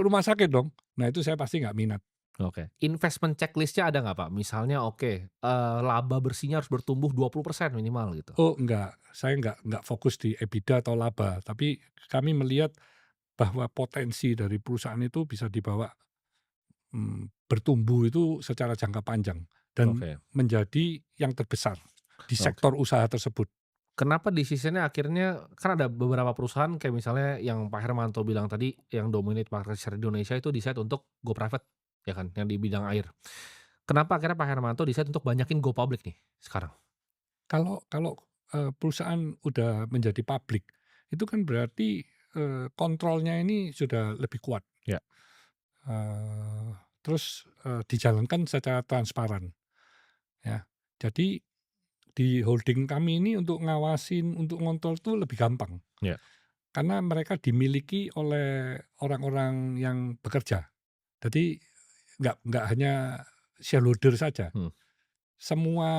rumah sakit dong. Nah itu saya pasti nggak minat. Oke. Investment checklist-nya ada nggak, Pak? Misalnya oke, laba bersihnya harus bertumbuh 20% minimal gitu. Oh enggak, saya nggak fokus di EBITDA atau laba, tapi kami melihat bahwa potensi dari perusahaan itu bisa dibawa, bertumbuh itu secara jangka panjang dan Oke menjadi yang terbesar di oke. sektor usaha tersebut. Kenapa decision-nya akhirnya kan ada beberapa perusahaan kayak misalnya yang Pak Hermanto bilang tadi, yang dominate market share di Indonesia itu decide untuk go private, ya kan, yang di bidang air. Kenapa akhirnya Pak Hermanto decide untuk banyakin go public nih sekarang? Kalau kalau, perusahaan udah menjadi publik, itu kan berarti, kontrolnya ini sudah lebih kuat, Ya, terus, dijalankan secara transparan, ya. Jadi di holding kami ini untuk ngawasin, untuk ngontrol tuh lebih gampang, ya, karena mereka dimiliki oleh orang-orang yang bekerja. Jadi nggak hanya shareholder saja, hmm, semua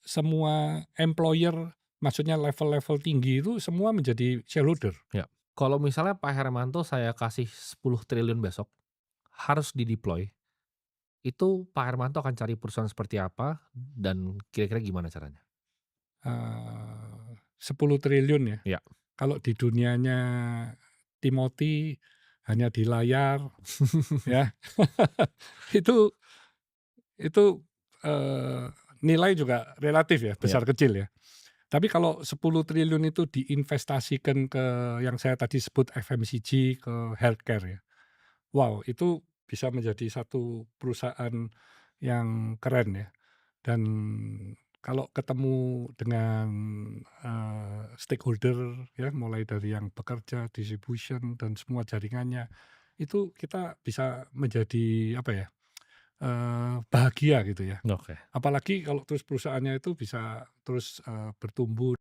semua employer, maksudnya level-level tinggi itu semua menjadi shareholder. ya. Kalau misalnya Pak Hermanto saya kasih 10 triliun besok, harus di-deploy, itu Pak Hermanto akan cari perusahaan seperti apa dan kira-kira gimana caranya? 10 triliun ya. Ya. Kalau di dunianya Timothy hanya di layar ya, itu itu, eee, nilai juga relatif ya, Ya. besar kecil ya. Tapi kalau 10 triliun itu diinvestasikan ke yang saya tadi sebut FMCG, ke healthcare ya. Wow, itu bisa menjadi satu perusahaan yang keren ya. Dan kalau ketemu dengan, stakeholder ya, mulai dari yang bekerja, distribution, dan semua jaringannya, itu kita bisa menjadi apa ya, bahagia gitu ya. Oke. Apalagi kalau terus perusahaannya itu bisa terus, bertumbuh